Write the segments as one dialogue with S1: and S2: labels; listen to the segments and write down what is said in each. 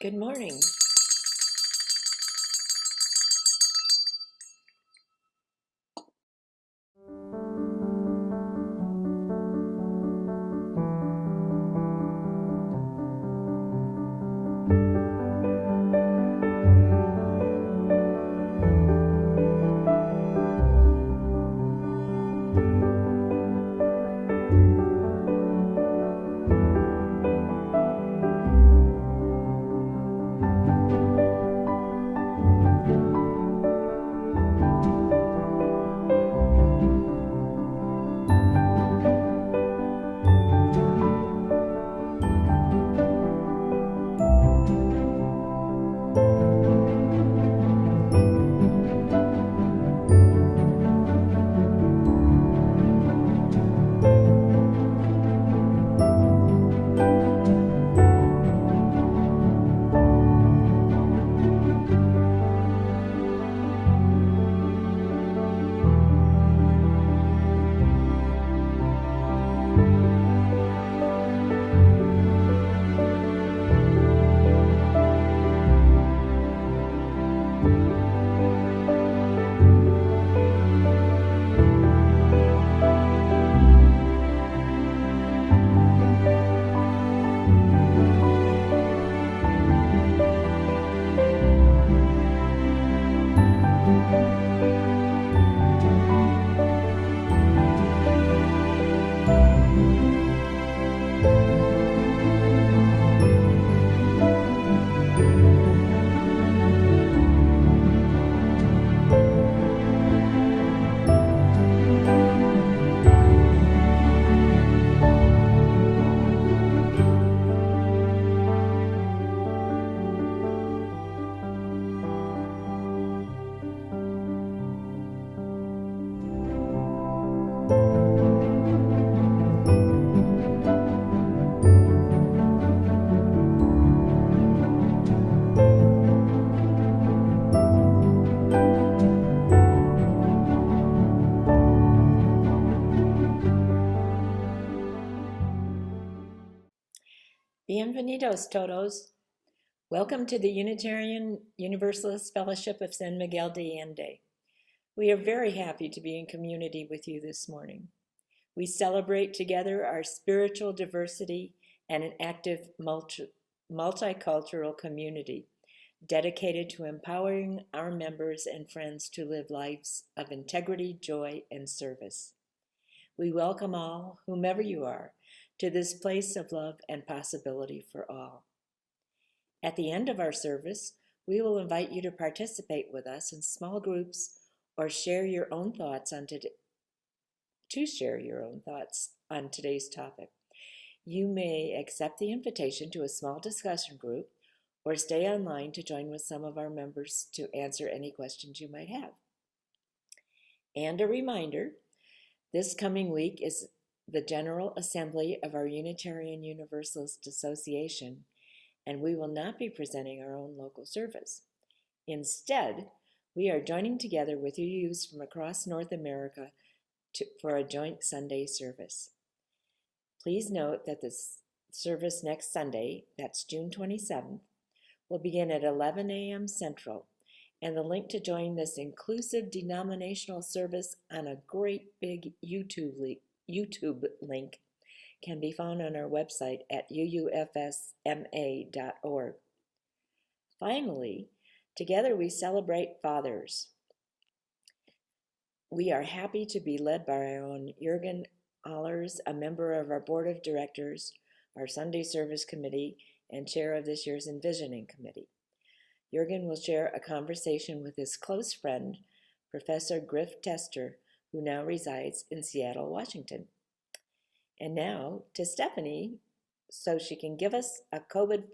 S1: Good morning. Bienvenidos todos. Welcome to the Unitarian Universalist Fellowship of San Miguel de Allende. We are very happy to be in community with you this morning. We celebrate together our spiritual diversity and an active multicultural community dedicated to empowering our members and friends to live lives of integrity, joy, and service. We welcome all, whomever you are, to this place of love and possibility for all. At the end of our service, we will invite you to participate with us in small groups or share your own thoughts on today's topic. You may accept the invitation to a small discussion group or stay online to join with some of our members to answer any questions you might have. And a reminder, this coming week is the General Assembly of our Unitarian Universalist Association, and we will not be presenting our own local service. Instead, we are joining together with UUs from across North America for a joint Sunday service. Please note that the service next Sunday, that's June 27th, will begin at 11 a.m. Central, and the link to join this inclusive denominational service on a great big YouTube link can be found on our website at UUFSMA.org. Finally, together we celebrate fathers. We are happy to be led by our own Jurgen, Ahlers, a member of our board of directors, our Sunday service committee, and chair of this year's envisioning committee. Jurgen will share a conversation with his close friend, Professor Griff Tester, who now resides in Seattle, Washington. And now to Stephanie, so she can give us a COVID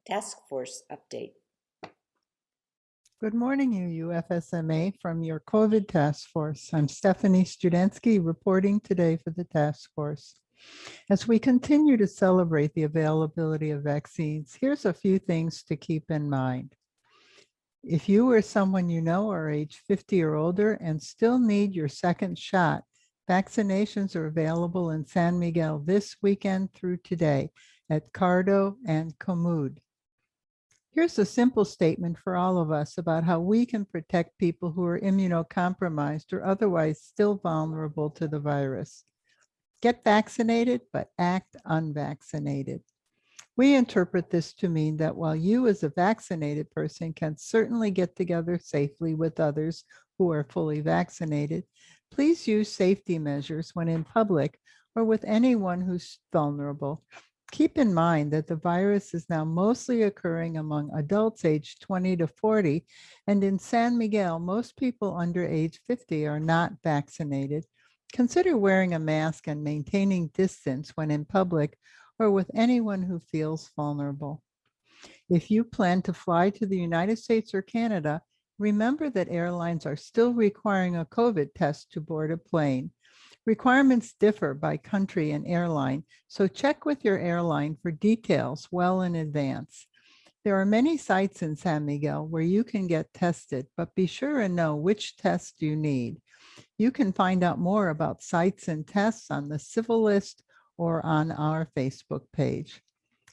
S1: task force update.
S2: Good morning, UUFSMA, from your COVID task force. I'm Stephanie Studenski, reporting today for the task force. As we continue to celebrate the availability of vaccines, here's a few things to keep in mind. If you or someone you know are age 50 or older and still need your second shot, vaccinations are available in San Miguel this weekend through today at Cardo and Comud. Here's a simple statement for all of us about how we can protect people who are immunocompromised or otherwise still vulnerable to the virus. Get vaccinated, but act unvaccinated. We interpret this to mean that while you as a vaccinated person can certainly get together safely with others who are fully vaccinated, please use safety measures when in public or with anyone who's vulnerable. Keep in mind that the virus is now mostly occurring among adults aged 20 to 40, and in San Miguel, most people under age 50 are not vaccinated. Consider wearing a mask and maintaining distance when in public or with anyone who feels vulnerable. If you plan to fly to the United States or Canada, remember that airlines are still requiring a COVID test to board a plane. Requirements differ by country and airline, so check with your airline for details well in advance. There are many sites in San Miguel where you can get tested, but be sure and know which test you need. You can find out more about sites and tests on the civil list or on our Facebook page.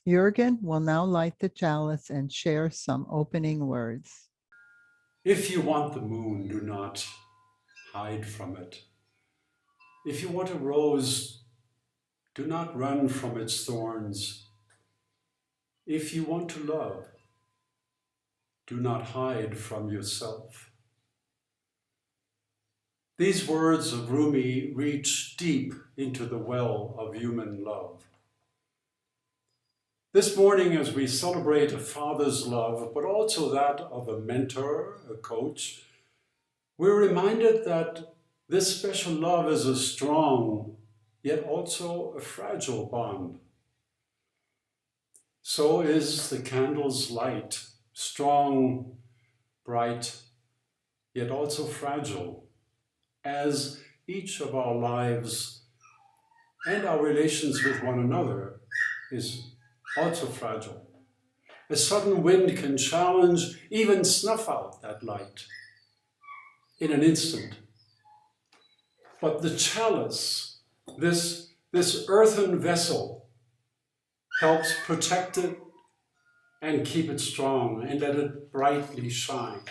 S2: Jurgen will now light the chalice and share some opening words.
S3: If you want the moon, do not hide from it. If you want a rose, do not run from its thorns. If you want to love, do not hide from yourself. These words of Rumi reach deep into the well of human love. This morning, as we celebrate a father's love, but also that of a mentor, a coach, we're reminded that this special love is a strong, yet also a fragile bond. So is the candle's light, strong, bright, yet also fragile, as each of our lives and our relations with one another is also fragile. A sudden wind can challenge, even snuff out that light in an instant. But the chalice, this earthen vessel, helps protect it and keep it strong and let it brightly shine.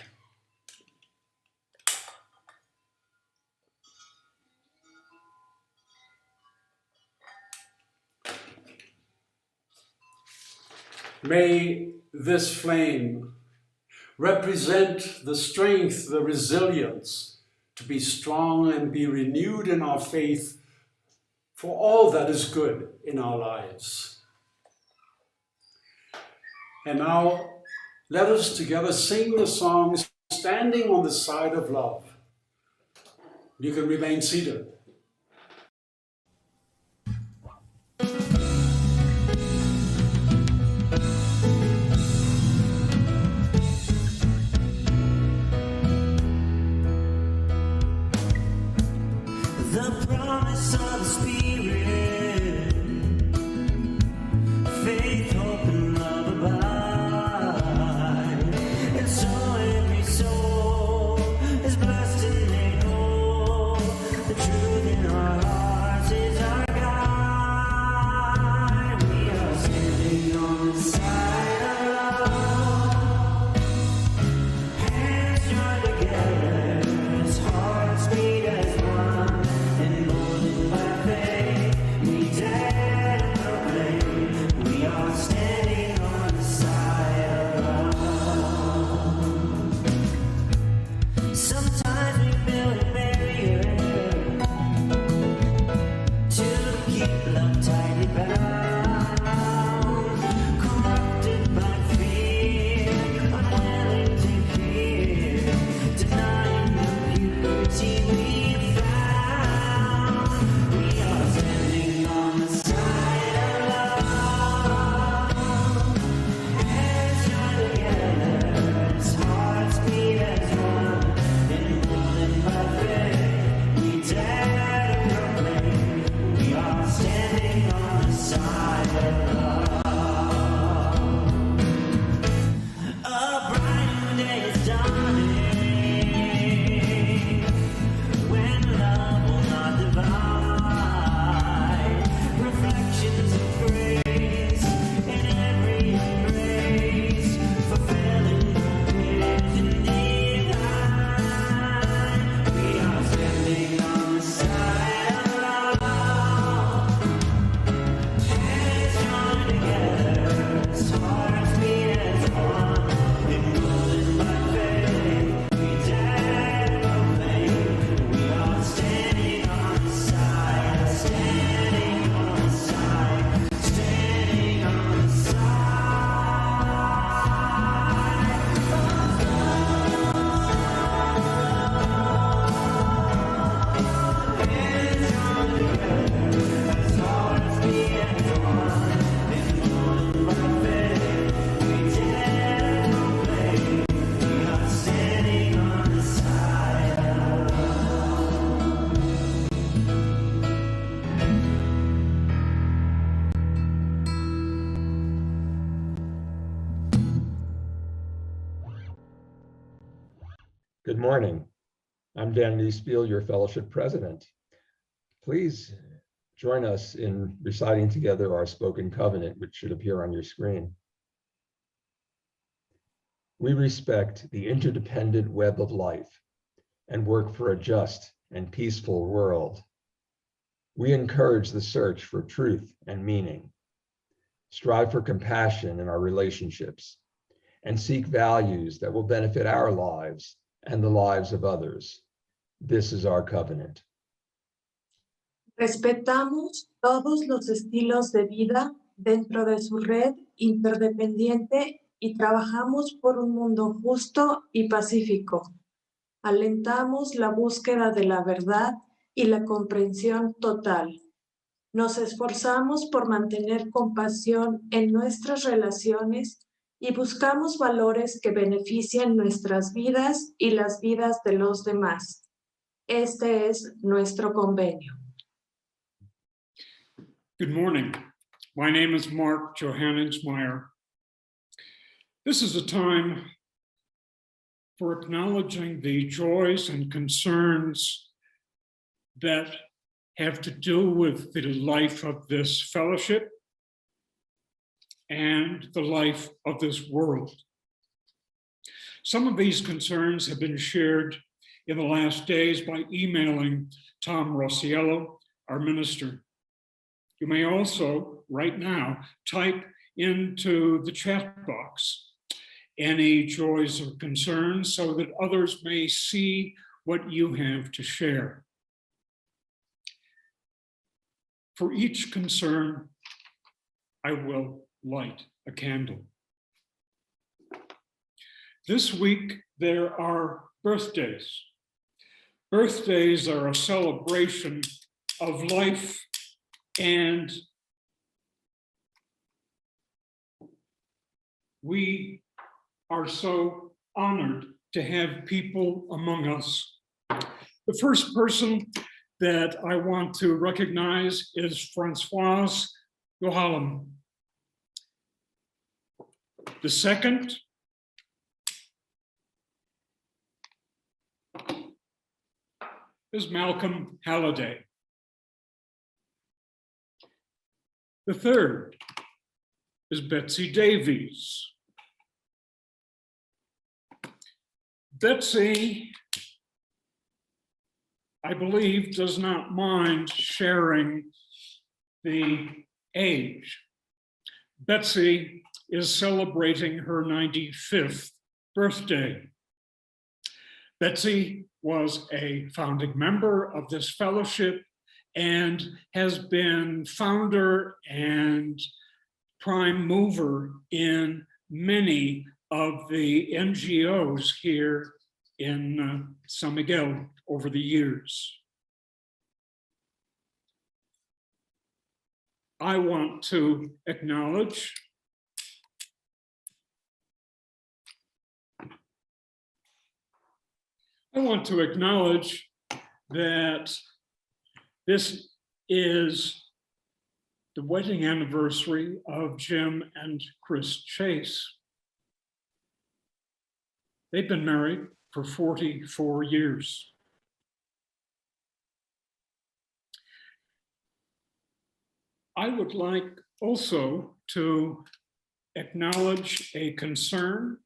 S3: May this flame represent the strength, the resilience to be strong and be renewed in our faith for all that is good in our lives. And now, let us together sing the song, Standing on the Side of Love. You can remain seated.
S4: The promise of the Spirit, faith, hope, and love abide, and so every soul is blessed and made whole. The truth
S5: Good morning. I'm Dan Neespiel, your fellowship president. Please join us in reciting together our spoken covenant, which should appear on your screen. We respect the interdependent web of life and work for a just and peaceful world. We encourage the search for truth and meaning, strive for compassion in our relationships, and seek values that will benefit our lives and the lives of others. This is our covenant.
S6: Respetamos todos los estilos de vida dentro de su red interdependiente y trabajamos por un mundo justo y pacífico. Alentamos la búsqueda de la verdad y la comprensión total. Nos esforzamos por mantener compasión en nuestras relaciones y buscamos valores que beneficien nuestras vidas y las vidas de los demás. Este es nuestro convenio.
S7: Good morning. My name is Mark Johannesmeyer. This is a time for acknowledging the joys and concerns that have to do with the life of this fellowship and the life of this world. Some of these concerns have been shared in the last days by emailing Tom Rossiello, our minister. You may also, right now, type into the chat box any joys or concerns so that others may see what you have to share. For each concern, I will light a candle. This week, there are birthdays. Birthdays are a celebration of life, and we are so honored to have people among us. The first person that I want to recognize is Françoise Yohalam. The second is Malcolm Halliday. The third is Betsy Davies. Betsy, I believe, does not mind sharing the age. Betsy is celebrating her 95th birthday. Betsy was a founding member of this fellowship and has been founder and prime mover in many of the NGOs here in San Miguel over the years. I want to acknowledge that this is the wedding anniversary of Jim and Chris Chase. They've been married for 44 years. I would like also to acknowledge a concern,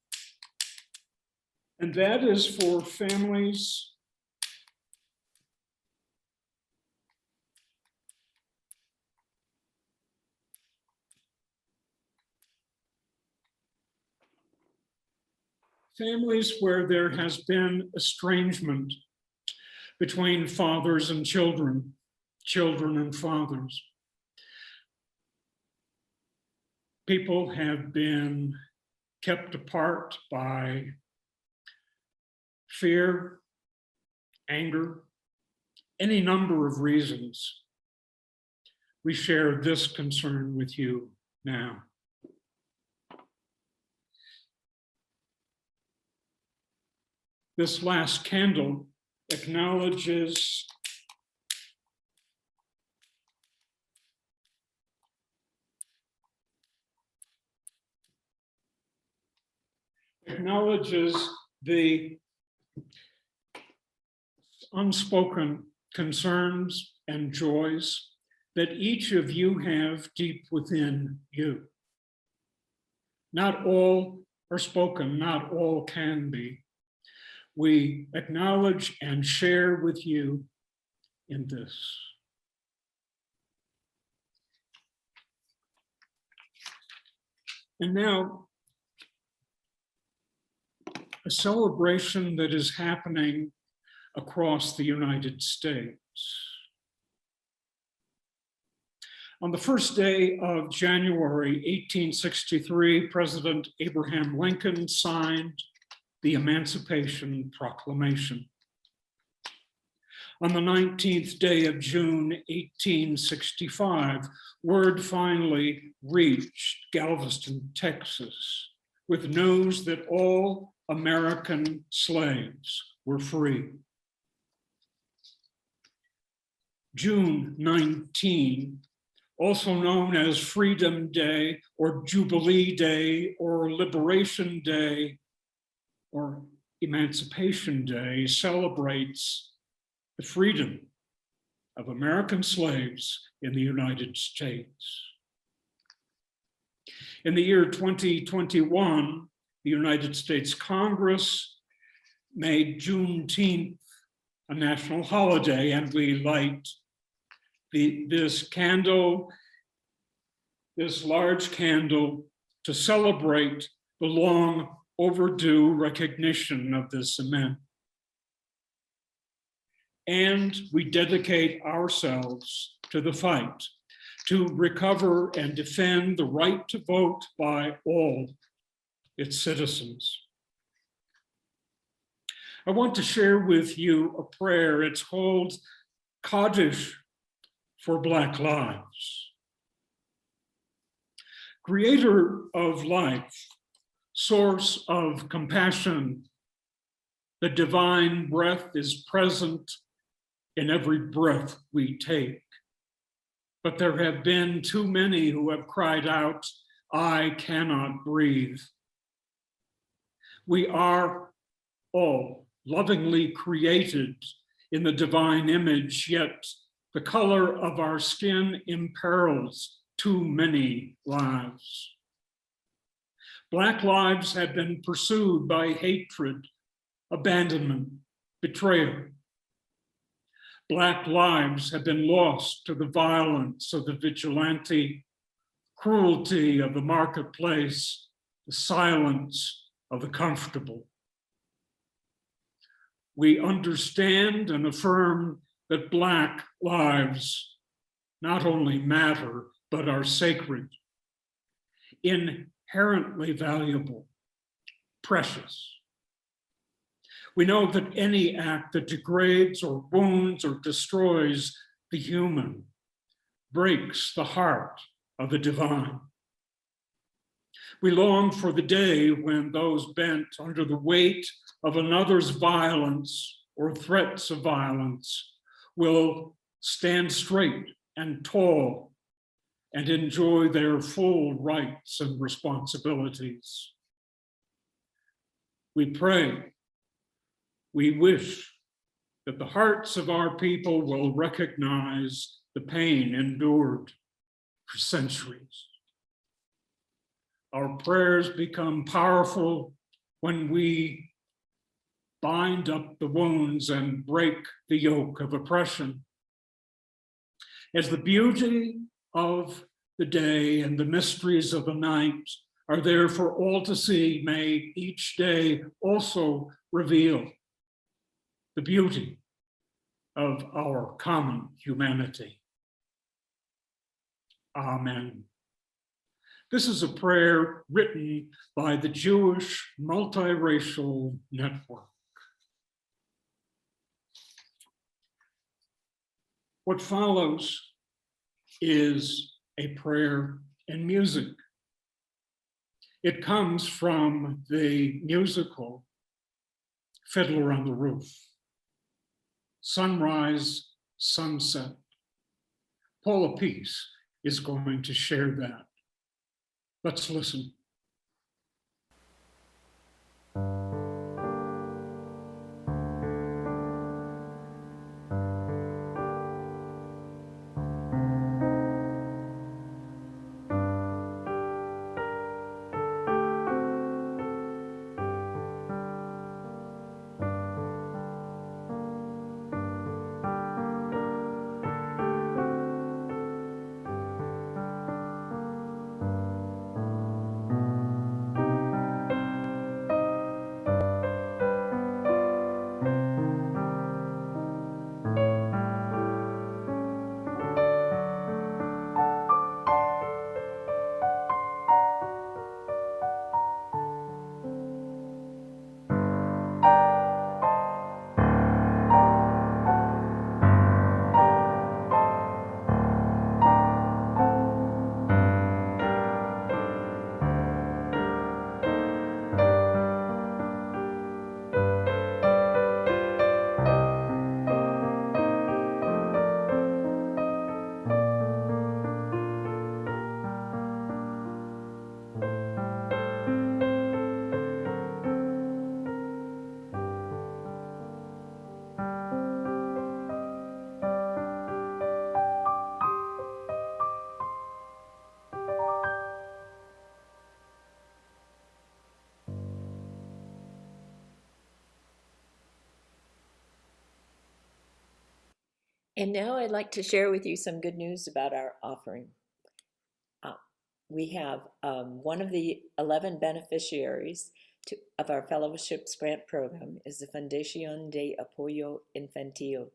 S7: and that is for families where there has been estrangement between fathers and children, children and fathers. People have been kept apart by fear, anger, any number of reasons. We share this concern with you now. This last candle acknowledges the unspoken concerns and joys that each of you have deep within you. Not all are spoken, not all can be. We acknowledge and share with you in this. And now, a celebration that is happening across the United States. On the first day of January 1863, President Abraham Lincoln signed the Emancipation Proclamation. On the 19th day of June 1865, word finally reached Galveston, Texas, with news that all American slaves were free. June 19, also known as Freedom Day or Jubilee Day or Liberation Day or Emancipation Day, celebrates the freedom of American slaves in the United States. In the year 2021, the United States Congress made Juneteenth a national holiday, and we light this large candle to celebrate the long overdue recognition of this event. And we dedicate ourselves to the fight to recover and defend the right to vote by all its citizens. I want to share with you a prayer. It's called Kaddish for Black Lives. Creator of life, source of compassion, the divine breath is present in every breath we take. But there have been too many who have cried out, I cannot breathe. We are all lovingly created in the divine image, yet the color of our skin imperils too many lives. Black lives have been pursued by hatred, abandonment, betrayal. Black lives have been lost to the violence of the vigilante, cruelty of the marketplace, the silence of the comfortable. We understand and affirm that Black lives not only matter, but are sacred, inherently valuable, precious. We know that any act that degrades or wounds or destroys the human breaks the heart of the divine. We long for the day when those bent under the weight of another's violence or threats of violence will stand straight and tall and enjoy their full rights and responsibilities. We pray, we wish that the hearts of our people will recognize the pain endured for centuries. Our prayers become powerful when we bind up the wounds and break the yoke of oppression. As the beauty of the day and the mysteries of the night are there for all to see, may each day also reveal the beauty of our common humanity. Amen. This is a prayer written by the Jewish Multiracial Network. What follows is a prayer in music. It comes from the musical Fiddler on the Roof. Sunrise, sunset. Paula Peace is going to share that. Let's listen.
S1: And now I'd like to share with you some good news about our offering. We have one of the 11 beneficiaries of our fellowships grant program is the Fundación de Apoyo Infantil.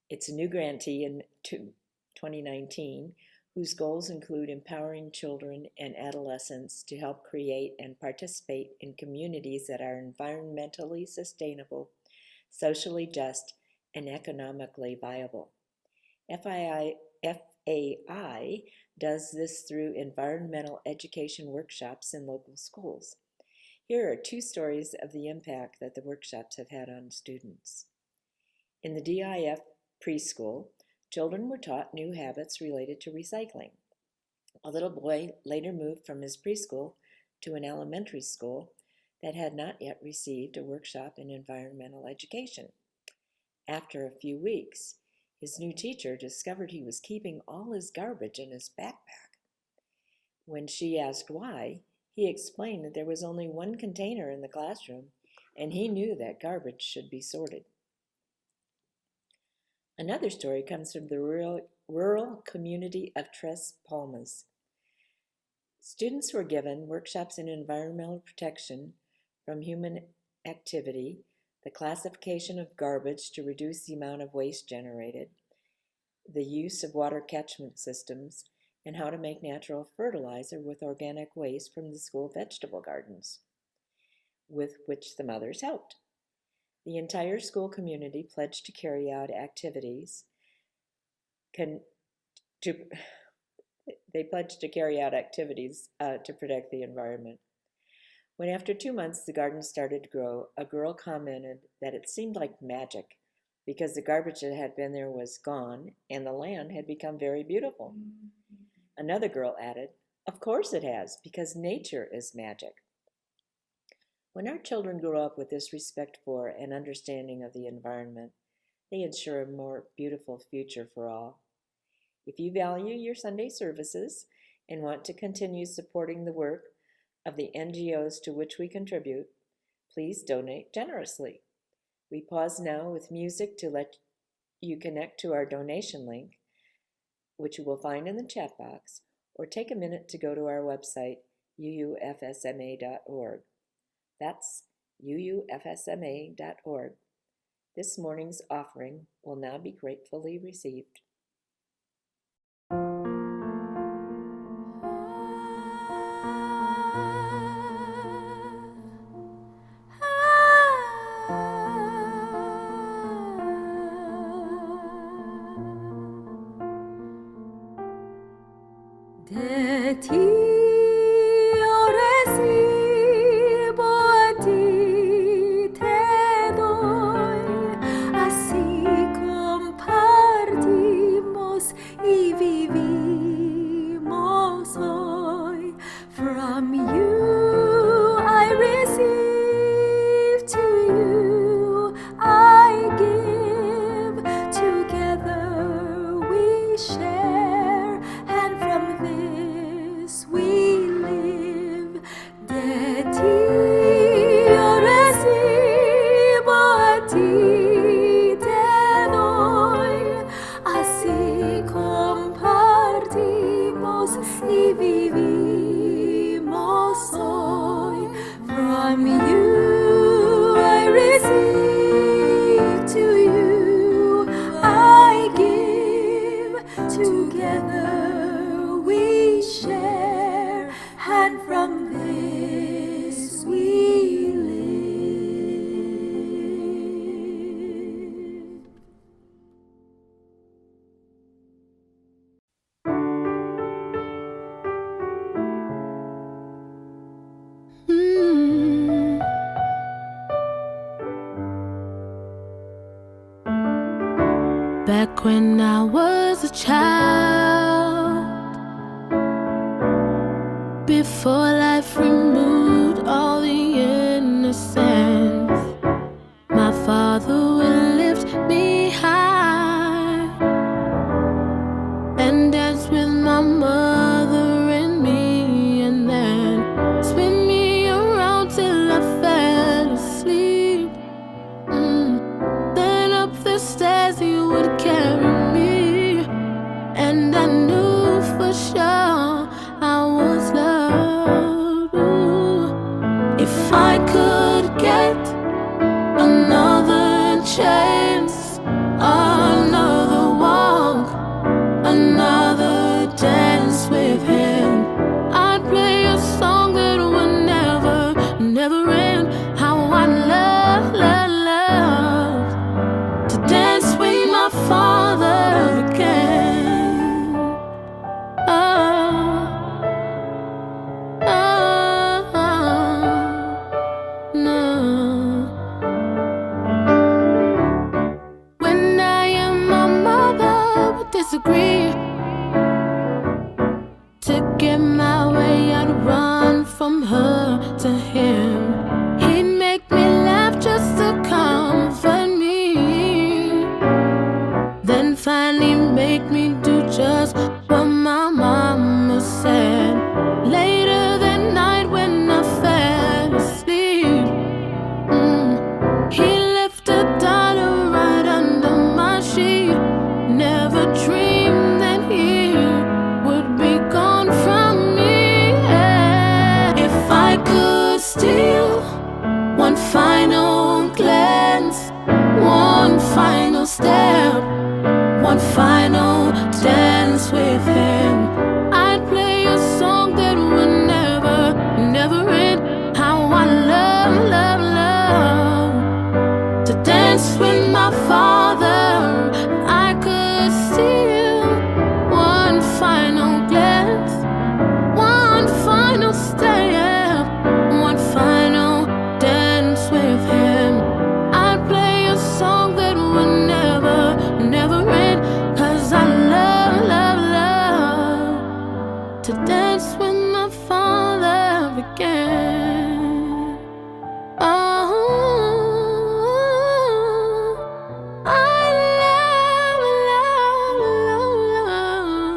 S1: It's a new grantee in 2019 whose goals include empowering children and adolescents to help create and participate in communities that are environmentally sustainable, socially just, and economically viable. FAI does this through environmental education workshops in local schools. Here are 2 stories of the impact that the workshops have had on students. In the DIF preschool, children were taught new habits related to recycling. A little boy later moved from his preschool to an elementary school that had not yet received a workshop in environmental education. After a few weeks, his new teacher discovered he was keeping all his garbage in his backpack. When she asked why, he explained that there was only one container in the classroom, and he knew that garbage should be sorted. Another story comes from the rural community of Tres Palmas. Students were given workshops in environmental protection from human activity, the classification of garbage to reduce the amount of waste generated, the use of water catchment systems, and how to make natural fertilizer with organic waste from the school vegetable gardens, with which the mothers helped. The entire school community pledged to carry out activities to protect the environment. When after 2 months the garden started to grow, a girl commented that it seemed like magic because the garbage that had been there was gone and the land had become very beautiful. Another girl added, "Of course it has, because nature is magic." When our children grow up with this respect for and understanding of the environment, they ensure a more beautiful future for all. If you value your Sunday services and want to continue supporting the work of the NGOs to which we contribute, please donate generously. We pause now with music to let you connect to our donation link, which you will find in the chat box, or take a minute to go to our website, UUFSMA.org. That's UUFSMA.org. This morning's offering will now be gratefully received.
S8: De ti yo recibo, a ti te doy, así compartimos y vivimos hoy. From you I receive, to you I give, together we share, and from this we live. De ti yo recibo, a ti te doy, así compartimos y vivimos hoy. From you I receive, to you I give, together we share, and from this we live. Back when I was a child, before life removed all the innocence, my father would lift me high and dance with my mother and me, and then spin me around till I fell asleep. Then up the stairs he would carry disagree. To get my way, I'd run from her to him. He'd make me laugh just to comfort me, then finally make me do just what my mama said. Later that night when I fell asleep, he left $1 right under my sheet. Never dreamed that he would be gone from me. If I could steal one final glance, one final step, one final dance with him, I'd play a song that would never, never end. How I love, love, love to dance with my father. I could steal one final glance, one final step, one final dance with him. I'd play a song that would never, never end. 'Cause I love, love, love to dance with my father again. Oh, I love, love, love.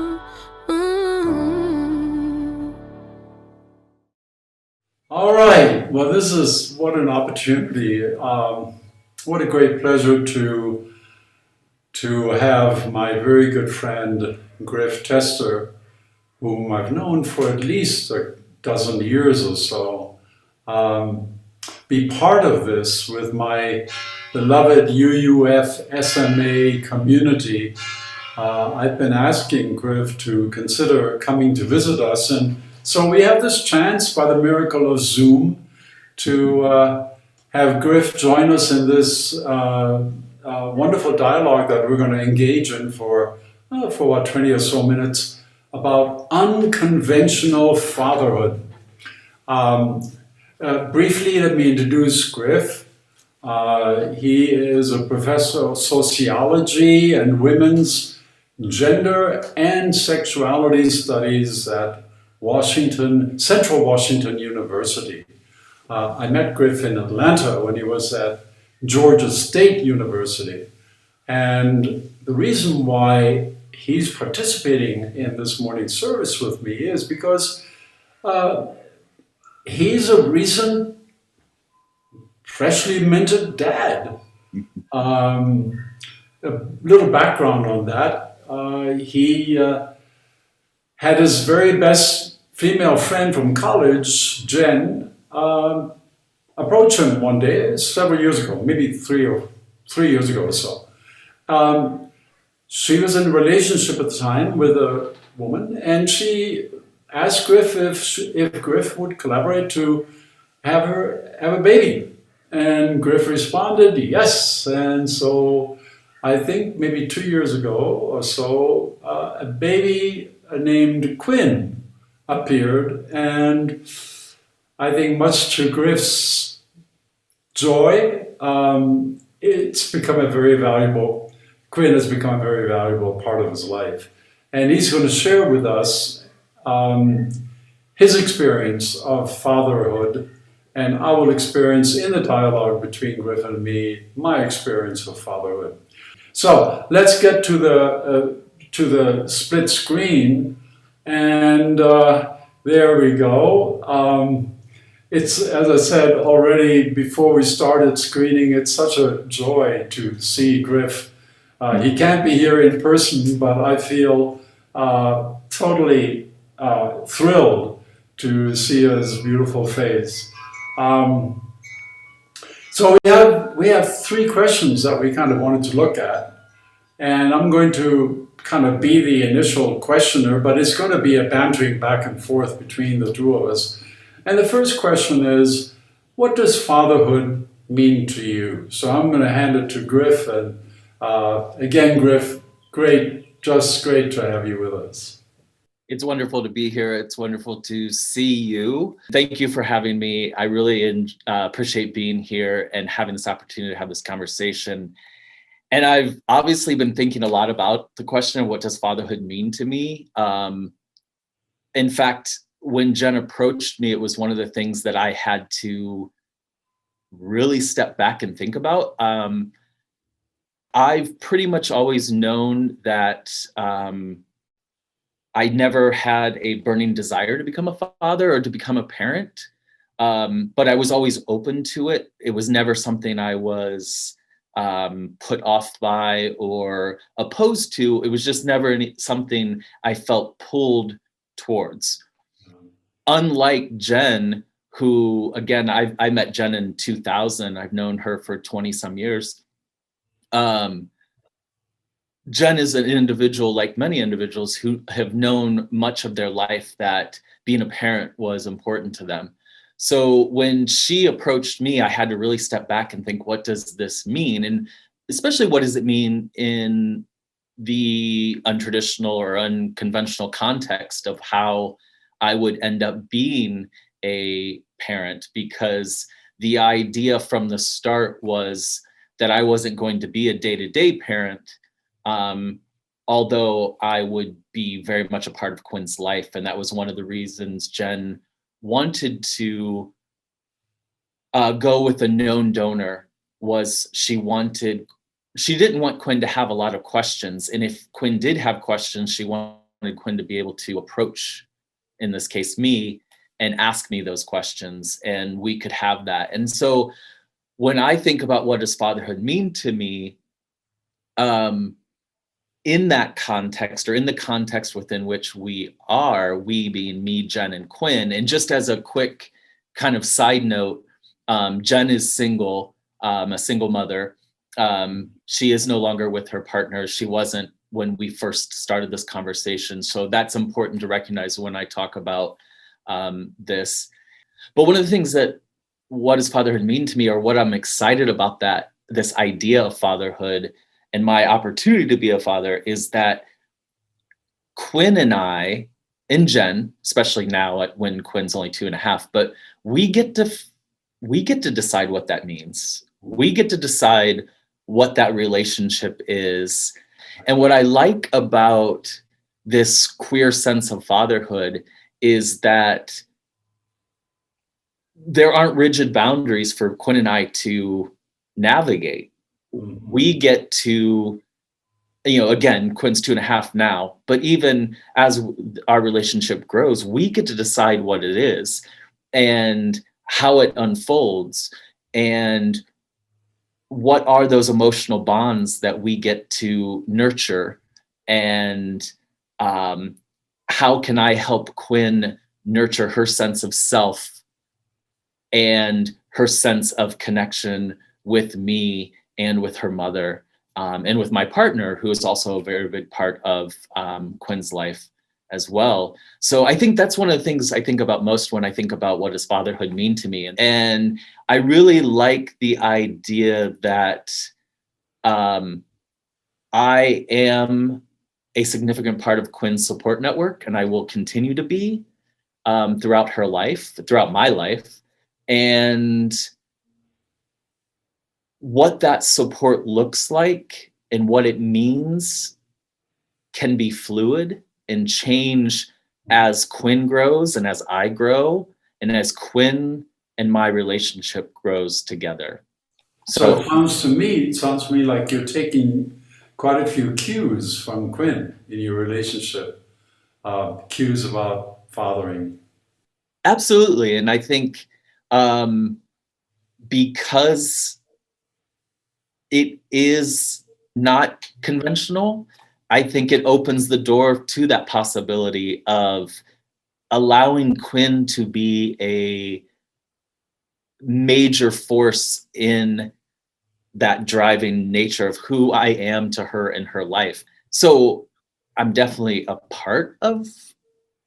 S3: All right. Well, this is what an opportunity. What a great pleasure to have my very good friend Griff Tester, whom I've known for at least a dozen years or so, be part of this with my beloved UUFSMA community. I've been asking Griff to consider coming to visit us, and so we have this chance, by the miracle of Zoom, to have Griff join us in this wonderful dialogue that we're going to engage in for about 20 or so minutes about unconventional fatherhood. Briefly, let me introduce Griff. He is a professor of sociology and women's gender and sexuality studies at Central Washington University. I met Griff in Atlanta when he was at Georgia State University. And the reason why he's participating in this morning's service with me is because he's a recent, freshly minted dad. A little background on that. He had his very best female friend from college, Jen, approach him one day, several years ago, maybe three years ago or so. She was in a relationship at the time with a woman, and she asked Griff if Griff would collaborate to have a baby. And Griff responded, yes. And so I think maybe 2 years ago or so, a baby named Quinn appeared, and I think much to Griff's joy, it's become Quinn has become a very valuable part of his life. And he's going to share with us his experience of fatherhood, and I will experience in the dialogue between Griff and me, my experience of fatherhood. So let's get to the split screen, and there we go. It's, as I said already before we started screening, it's such a joy to see Griff. He can't be here in person, but I feel totally thrilled to see his beautiful face. So we have three questions that we kind of wanted to look at, and I'm going to kind of be the initial questioner, but it's going to be a bantering back and forth between the two of us. And the first question is, what does fatherhood mean to you? So I'm going to hand it to Griff, and again, Griff, just great to have you with us.
S9: It's wonderful to be here. It's wonderful to see you. Thank you for having me. I really appreciate being here and having this opportunity to have this conversation. And I've obviously been thinking a lot about the question of what does fatherhood mean to me. In fact, when Jen approached me, it was one of the things that I had to really step back and think about. I've pretty much always known that I never had a burning desire to become a father or to become a parent, but I was always open to it. It was never something I was put off by or opposed to. It was just never something I felt pulled towards. Unlike Jen, who, again, I met Jen in 2000. I've known her for 20 some years. Jen is an individual, like many individuals, who have known much of their life that being a parent was important to them. So when she approached me, I had to really step back and think, what does this mean? And especially, what does it mean in the untraditional or unconventional context of how I would end up being a parent? Because the idea from the start was that I wasn't going to be a day-to-day parent, although I would be very much a part of Quinn's life. And that was one of the reasons Jen wanted to go with a known donor. Was she didn't want Quinn to have a lot of questions. And if Quinn did have questions, she wanted Quinn to be able to approach, in this case, me, and ask me those questions, and we could have that. And so when I think about what does fatherhood mean to me, in that context, or in the context within which we are, we being me, Jen, and Quinn. And just as a quick kind of side note, Jen is single, a single mother. She is no longer with her partner. She wasn't when we first started this conversation. So that's important to recognize when I talk about this. But one of the things that what does fatherhood mean to me, or what I'm excited about this idea of fatherhood and my opportunity to be a father, is that Quinn and I, and Jen, especially now when Quinn's only 2.5, but we get to decide what that means. We get to decide what that relationship is. And what I like about this queer sense of fatherhood is that there aren't rigid boundaries for Quinn and I to navigate. We get to, again, Quinn's 2.5 now, but even as our relationship grows, we get to decide what it is and how it unfolds, and what are those emotional bonds that we get to nurture, and how can I help Quinn nurture her sense of self and her sense of connection with me and with her mother, and with my partner, who is also a very big part of Quinn's life as well. So I think that's one of the things I think about most when I think about what does fatherhood mean to me. And I really like the idea that I am a significant part of Quinn's support network, and I will continue to be throughout my life. And what that support looks like and what it means can be fluid and change as Quinn grows and as I grow and as Quinn and my relationship grows together.
S3: So it sounds to me like you're taking quite a few cues from Quinn in your relationship, cues about fathering.
S9: Absolutely. And I think because it is not conventional, I think it opens the door to that possibility of allowing Quinn to be a major force in that driving nature of who I am to her in her life. So I'm definitely a part of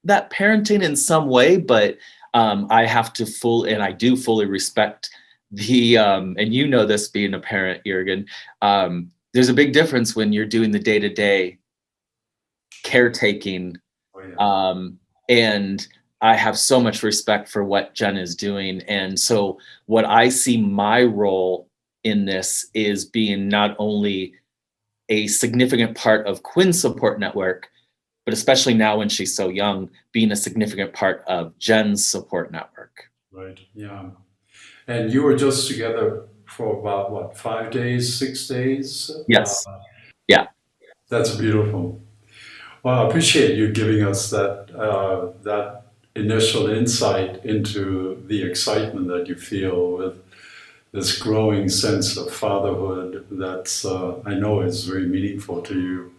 S9: that parenting in some way, but I have to I do fully respect the, and you know this being a parent, Jurgen, there's a big difference when you're doing the day-to-day caretaking. And I have so much respect for what Jen is doing. And so what I see my role in this is being not only a significant part of Quinn's support network, but especially now when she's so young, being a significant part of Jen's support network.
S3: Right. Yeah. And you were just together for about what, 5 days, 6 days?
S9: Yes. Yeah.
S3: That's beautiful. Well, I appreciate you giving us that initial insight into the excitement that you feel with this growing sense of fatherhood that's, I know is very meaningful to you.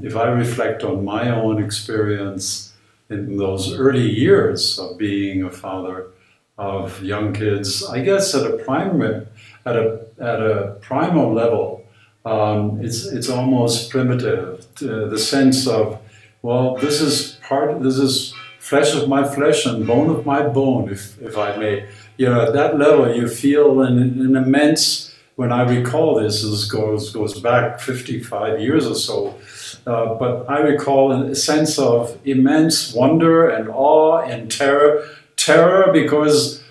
S3: If I reflect on my own experience in those early years of being a father of young kids, I guess at a primal level, it's almost primitive. The sense of, well, this is flesh of my flesh and bone of my bone, if I may. You know, at that level, you feel an immense. When I recall this goes back 55 years or so, but I recall a sense of immense wonder and awe and terror because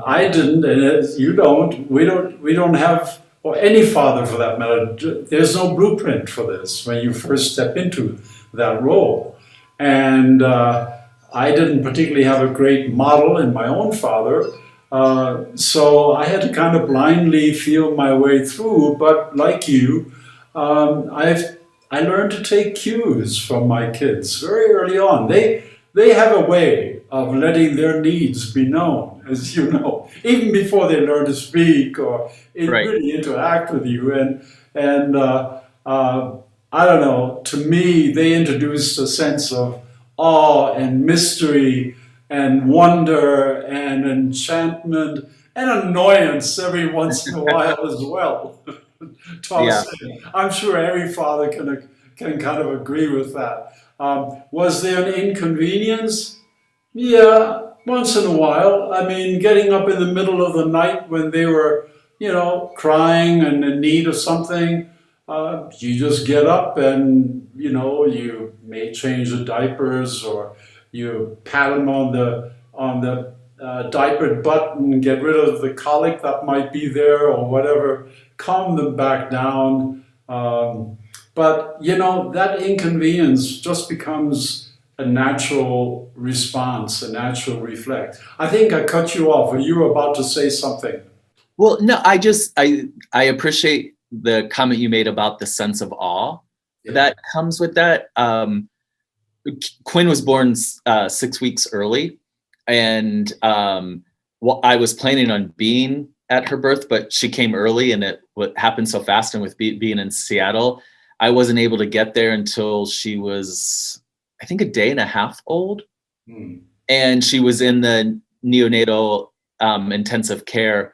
S3: I didn't, and you don't. We don't have, or any father for that matter. There's no blueprint for this when you first step into that role, and I didn't particularly have a great model in my own father. So I had to kind of blindly feel my way through, but like you, I learned to take cues from my kids very early on. They have a way of letting their needs be known, as you know, even before they learn to speak or really interact with you. And I don't know, to me, they introduced a sense of awe and mystery and wonder and enchantment and annoyance every once in a while as well. I'm sure every father can kind of agree with that. Was there an inconvenience? Yeah, once in a while. I mean, getting up in the middle of the night when they were, crying and in need of something, you just get up and, you may change the diapers or you pat them on the diapered butt and get rid of the colic that might be there or whatever, calm them back down. But, that inconvenience just becomes a natural response, a natural reflex. I think I cut you off, or you were about to say something.
S9: Well, no, I appreciate the comment you made about the sense of awe that comes with that. Quinn was born 6 weeks early, and I was planning on being at her birth, but she came early, and it happened so fast. And with being in Seattle, I wasn't able to get there until she was, I think, a day and a half old, and she was in the neonatal intensive care.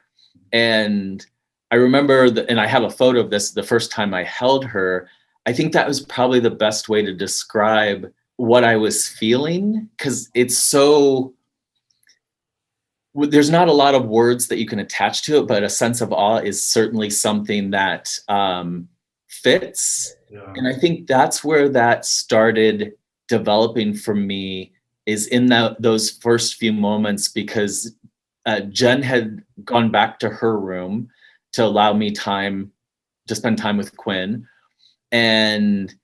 S9: And I remember, and I have a photo of this, the first time I held her. I think that was probably the best way to describe what I was feeling, because it's so, there's not a lot of words that you can attach to it, but a sense of awe is certainly something that fits. Yeah. And I think that's where that started developing for me, is in those first few moments, because Jen had gone back to her room to allow me time to spend time with Quinn. And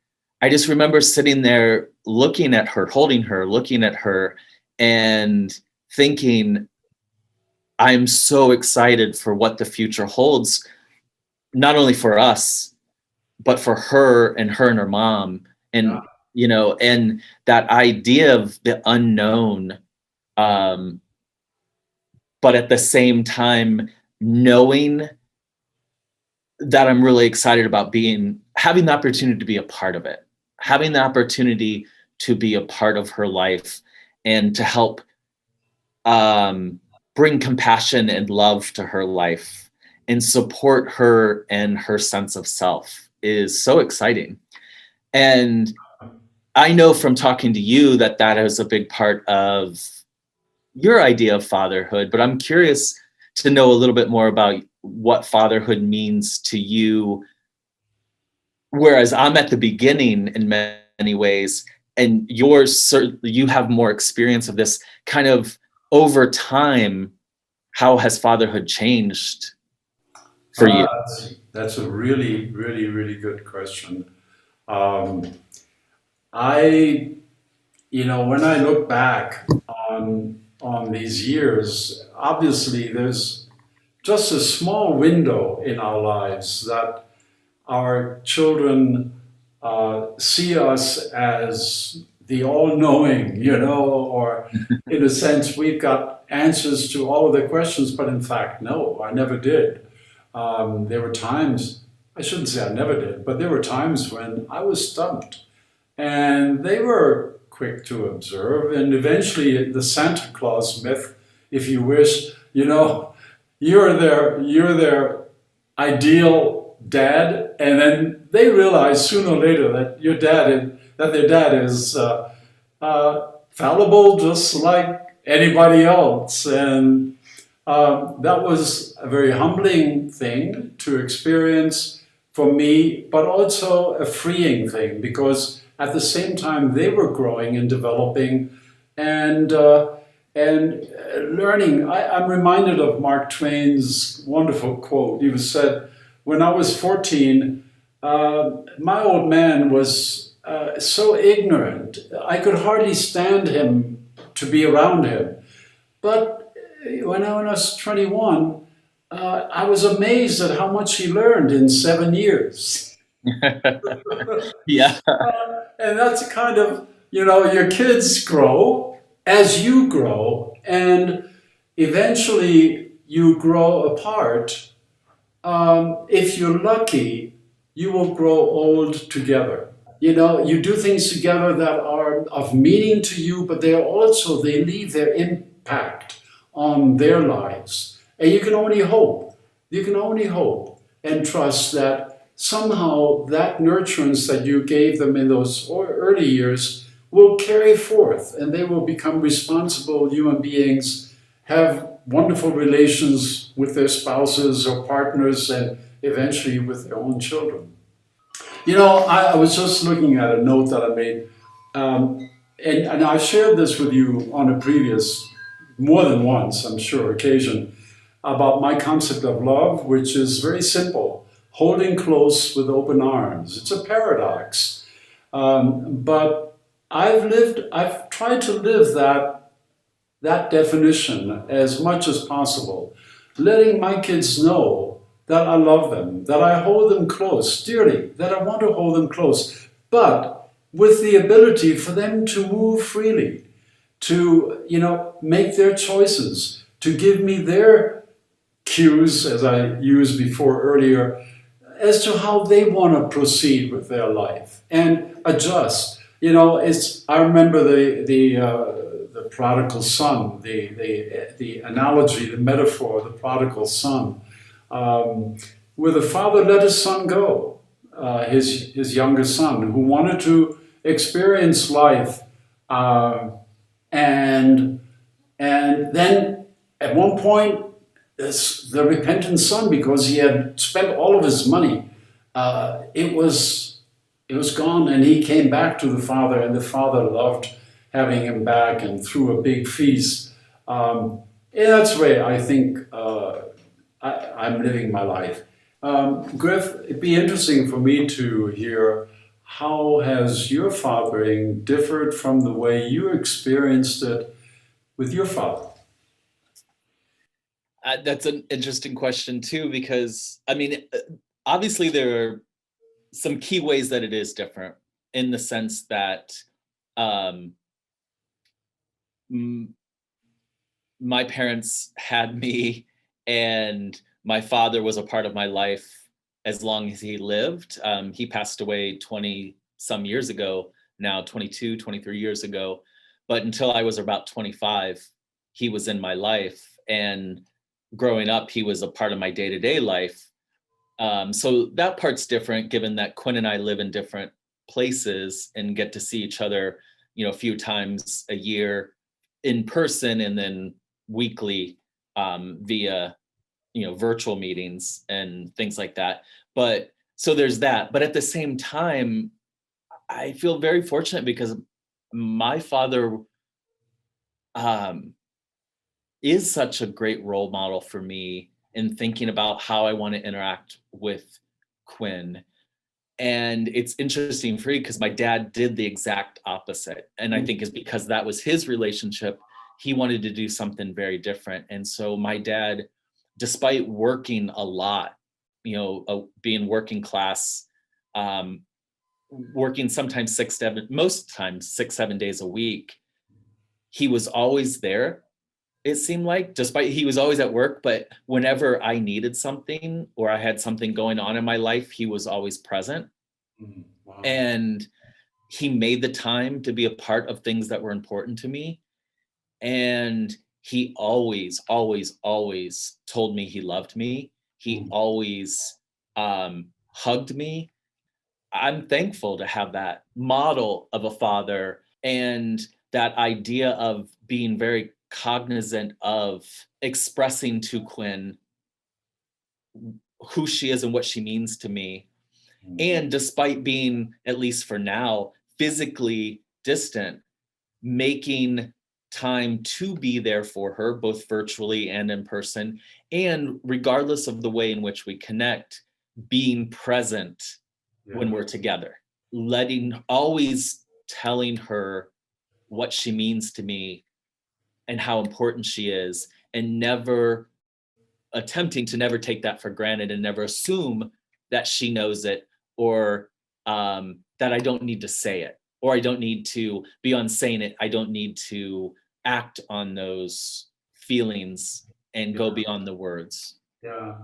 S9: I just remember sitting there looking at her, holding her, looking at her, and thinking, I'm so excited for what the future holds, not only for us, but for her and her mom. And, and that idea of the unknown, but at the same time, knowing that I'm really excited about having the opportunity to be a part of it, having the opportunity to be a part of her life and to help bring compassion and love to her life and support her and her sense of self is so exciting. And I know from talking to you that is a big part of your idea of fatherhood, but I'm curious to know a little bit more about what fatherhood means to you, whereas I'm at the beginning in many ways, and you have more experience of this. Kind of over time, how has fatherhood changed for you?
S3: That's a really, really, really good question. When I look back on these years, obviously there's just a small window in our lives that our children see us as the all-knowing, or in a sense, we've got answers to all of their questions, but in fact, no, I never did. There were times, I shouldn't say I never did, but there were times when I was stumped. And they were quick to observe, and eventually the Santa Claus myth, if you wish, you're their ideal dad, and then they realize sooner or later that their dad is fallible, just like anybody else, and that was a very humbling thing to experience for me, but also a freeing thing, because at the same time they were growing and developing and learning. I'm reminded of Mark Twain's wonderful quote. He said, when I was 14, my old man was so ignorant, I could hardly stand him to be around him. But when I was 21, I was amazed at how much he learned in 7 years.
S9: Yeah.
S3: And that's kind of, your kids grow as you grow, and eventually you grow apart. If you're lucky, you will grow old together. You do things together that are of meaning to you, but they leave their impact on their lives. And you can only hope and trust that somehow that nurturance that you gave them in those early years will carry forth, and they will become responsible human beings, have wonderful relations with their spouses or partners, and eventually with their own children. I was just looking at a note that I made, and I shared this with you on a previous, more than once, I'm sure, occasion, about my concept of love, which is very simple: holding close with open arms. It's a paradox, but I've tried to live that definition as much as possible, letting my kids know that I love them, that I hold them close dearly, that I want to hold them close, but with the ability for them to move freely, to make their choices, to give me their cues, as I used before earlier, as to how they want to proceed with their life and adjust. I remember the prodigal son, the analogy, the metaphor, the prodigal son, where the father let his son go, his younger son, who wanted to experience life, and then at one point, the repentant son, because he had spent all of his money, it was gone, and he came back to the father, and the father loved having him back and threw a big feast. And that's the way I think I'm living my life. Griff, it'd be interesting for me to hear, how has your fathering differed from the way you experienced it with your father?
S9: That's an interesting question too, because obviously there are some key ways that it is different, in the sense that my parents had me, and my father was a part of my life as long as he lived. He passed away 20 some years ago now, 22, 23 years ago. But until I was about 25, he was in my life. And growing up, he was a part of my day-to-day life. So that part's different, given that Quinn and I live in different places and get to see each other, a few times a year in person, and then weekly via, virtual meetings and things like that. But so there's that. But at the same time, I feel very fortunate because my father is such a great role model for me, and thinking about how I want to interact with Quinn. And it's interesting for me because my dad did the exact opposite. And I think it's because that was his relationship. He wanted to do something very different. And so my dad, despite working a lot, being working class, working sometimes 6-7 days a week, he was always there. It seemed like, despite he was always at work, but whenever I needed something or I had something going on in my life, he was always present.
S3: Wow.
S9: And he made the time to be a part of things that were important to me. And he always, always, always told me he loved me. He always hugged me. I'm thankful to have that model of a father and that idea of being very cognizant of expressing to Quinn who she is and what she means to me. And despite being, at least for now, physically distant, making time to be there for her, both virtually and in person. And regardless of the way in which we connect, being present when we're together, always telling her what she means to me and how important she is, and never attempting to never take that for granted and never assume that she knows it, or that I don't need to say it, or I don't need to, beyond saying it, I don't need to act on those feelings and go beyond the words.
S3: Yeah.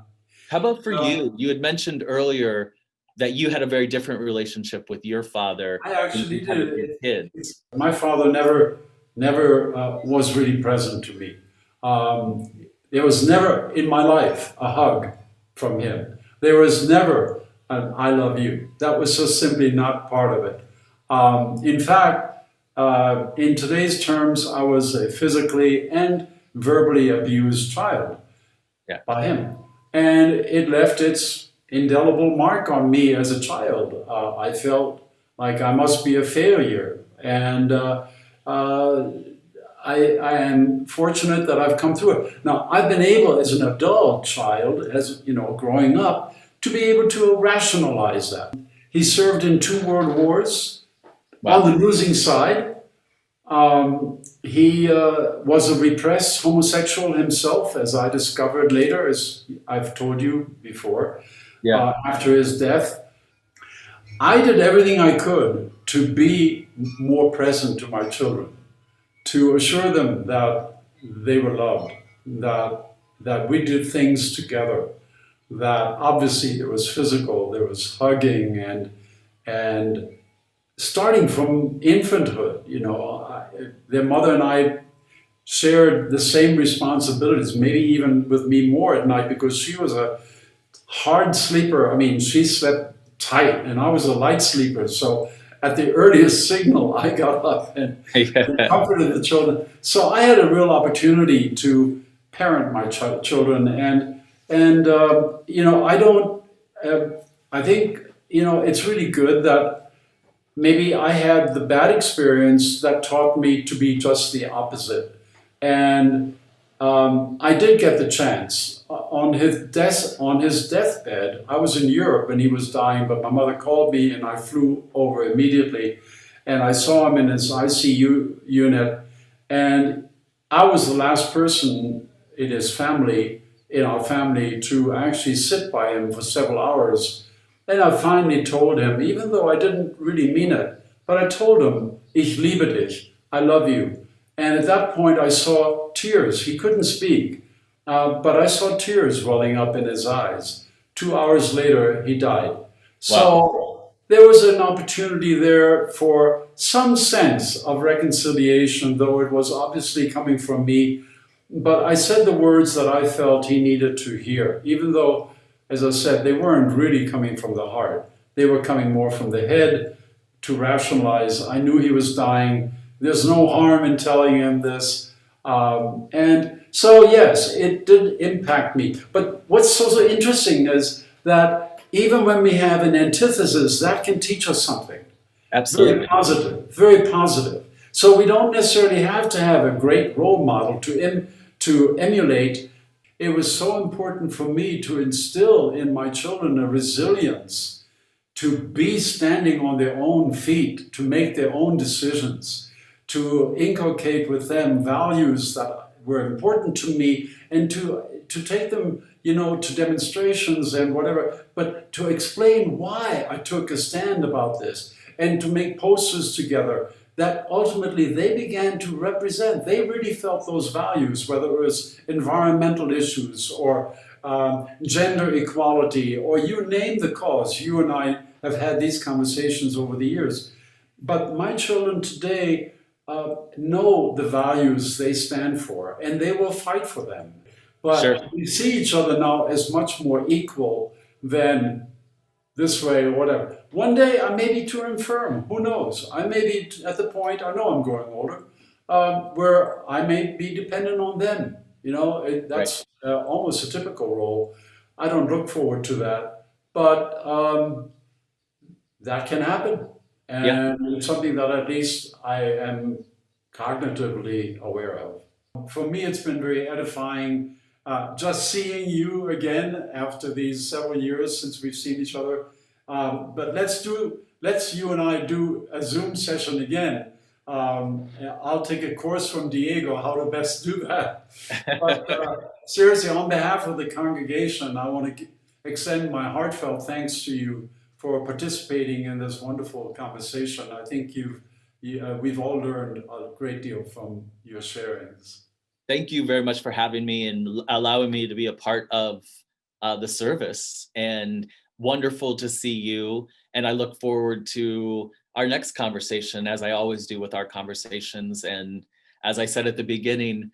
S9: How about for you? You had mentioned earlier that you had a very different relationship with your father.
S3: I actually
S9: than you had with
S3: did.
S9: your kids.
S3: My father never was really present to me. There was never in my life a hug from him. There was never an "I love you." That was just simply not part of it. In fact, in today's terms, I was a physically and verbally abused child by him. And it left its indelible mark on me as a child. I felt like I must be a failure. And I am fortunate that I've come through it. Now, I've been able as an adult child, as you know, growing up, to be able to rationalize that. He served in 2 world wars.
S9: Wow.
S3: On the losing side. He was a repressed homosexual himself, as I discovered later, as I've told you before, after his death. I did everything I could to be more present to my children, to assure them that they were loved, that we did things together, that obviously there was physical, there was hugging, and starting from infanthood, you know, their mother and I shared the same responsibilities, maybe even with me more at night, because she was a hard sleeper. I mean, she slept tight and I was a light sleeper. So at the earliest signal, I got up and comforted the children. So I had a real opportunity to parent my children. And you know, I think, you know, it's really good that maybe I had the bad experience that taught me to be just the opposite. And I did get the chance. On his deathbed, I was in Europe and he was dying, but my mother called me and I flew over immediately. And I saw him in his ICU unit. And I was the last person in our family, to actually sit by him for several hours. And I finally told him, even though I didn't really mean it, but I told him, "Ich liebe dich," I love you. And at that point I saw tears. He couldn't speak, but I saw tears welling up in his eyes. 2 hours later, he died. Wow. So there was an opportunity there for some sense of reconciliation, though it was obviously coming from me. But I said the words that I felt he needed to hear, even though, as I said, they weren't really coming from the heart. They were coming more from the head to rationalize. I knew he was dying. There's no harm in telling him this. And so, yes, it did impact me. But what's so interesting is that even when we have an antithesis, that can teach us something.
S9: Absolutely.
S3: Very positive, very positive. So we don't necessarily have to have a great role model to emulate. it was so important for me to instill in my children a resilience to be standing on their own feet, to make their own decisions, to inculcate with them values that were important to me, and to take them, to demonstrations and whatever, but to explain why I took a stand about this, and to make posters together that ultimately they began to represent. They really felt those values, whether it was environmental issues or gender equality, or you name the cause. You and I have had these conversations over the years. But my children today know the values they stand for, and they will fight for them. But
S9: Sure.
S3: we see each other now as much more equal than this way or whatever. One day I may be too infirm, who knows? I may be at the point, I know I'm growing older, where I may be dependent on them. That's almost a typical role. I don't look forward to that, but that can happen. And it's something that at least I am cognitively aware of. For me, it's been very edifying just seeing you again after these several years since we've seen each other. But let's you and I do a Zoom session again. I'll take a course from Diego how to best do that. But seriously, on behalf of the congregation, I want to extend my heartfelt thanks to you for participating in this wonderful conversation. I think we've all learned a great deal from your sharings.
S9: Thank you very much for having me and allowing me to be a part of the service, and wonderful to see you. And I look forward to our next conversation, as I always do with our conversations. And as I said at the beginning,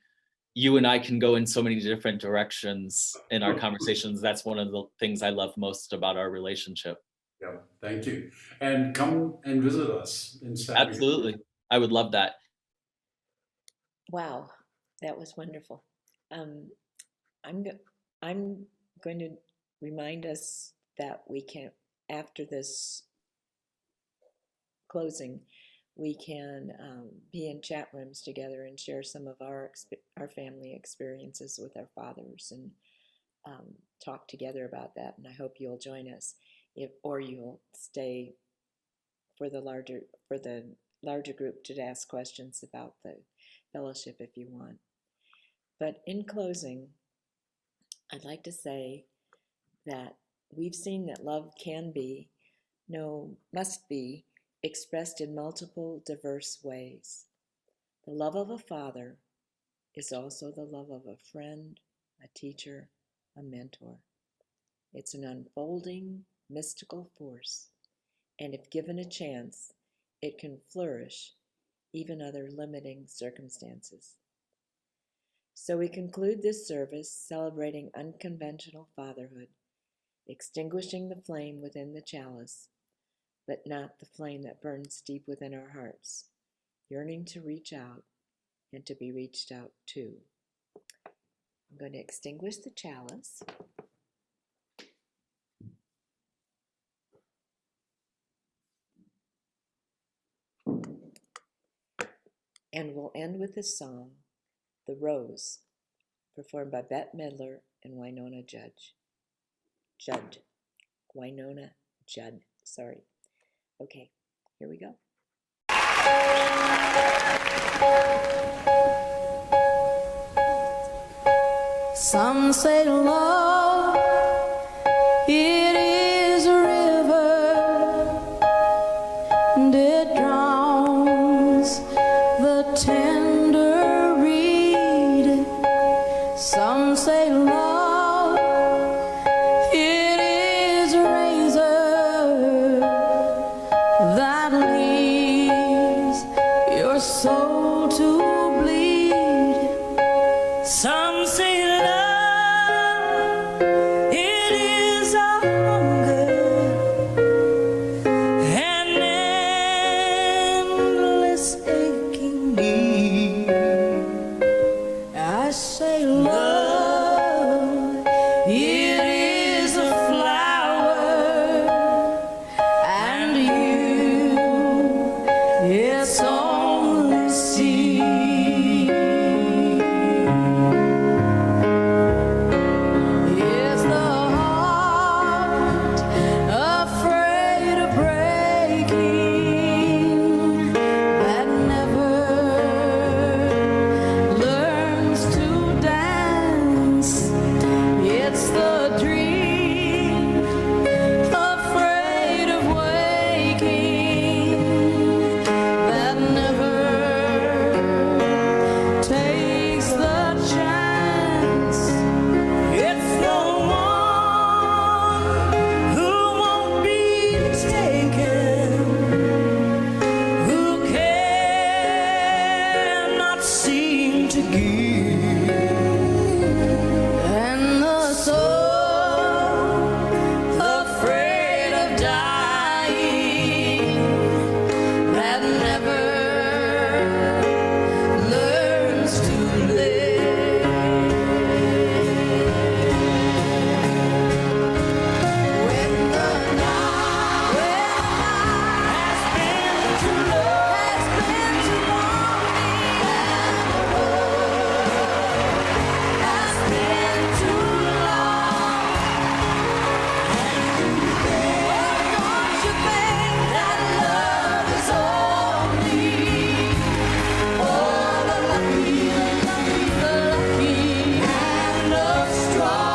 S9: you and I can go in so many different directions in our conversations. That's one of the things I love most about our relationship.
S3: Yeah, thank you. And come and visit us in San Diego.
S9: Absolutely. I would love that.
S1: Wow, that was wonderful. I'm going to remind us that we can, after this closing, we can be in chat rooms together and share some of our family experiences with our fathers, and talk together about that. And I hope you'll join us, or you'll stay for the larger group to ask questions about the fellowship if you want. But in closing, I'd like to say that we've seen that love must be expressed in multiple diverse ways. The love of a father is also the love of a friend, a teacher, a mentor. It's an unfolding, mystical force, and if given a chance, it can flourish even under limiting circumstances. So we conclude this service celebrating unconventional fatherhood, extinguishing the flame within the chalice, but not the flame that burns deep within our hearts, yearning to reach out and to be reached out to. I'm going to extinguish the chalice. And we'll end with the song, The Rose, performed by Bette Midler and Wynonna Judd. Sorry. Okay, here we go.
S8: Some say love, it is a river, and it drowns the tender reed. Some say love, it is a razor that leaves your soul to bleed. Some say love, it is a hunger, an endless aching need. I say love, strong.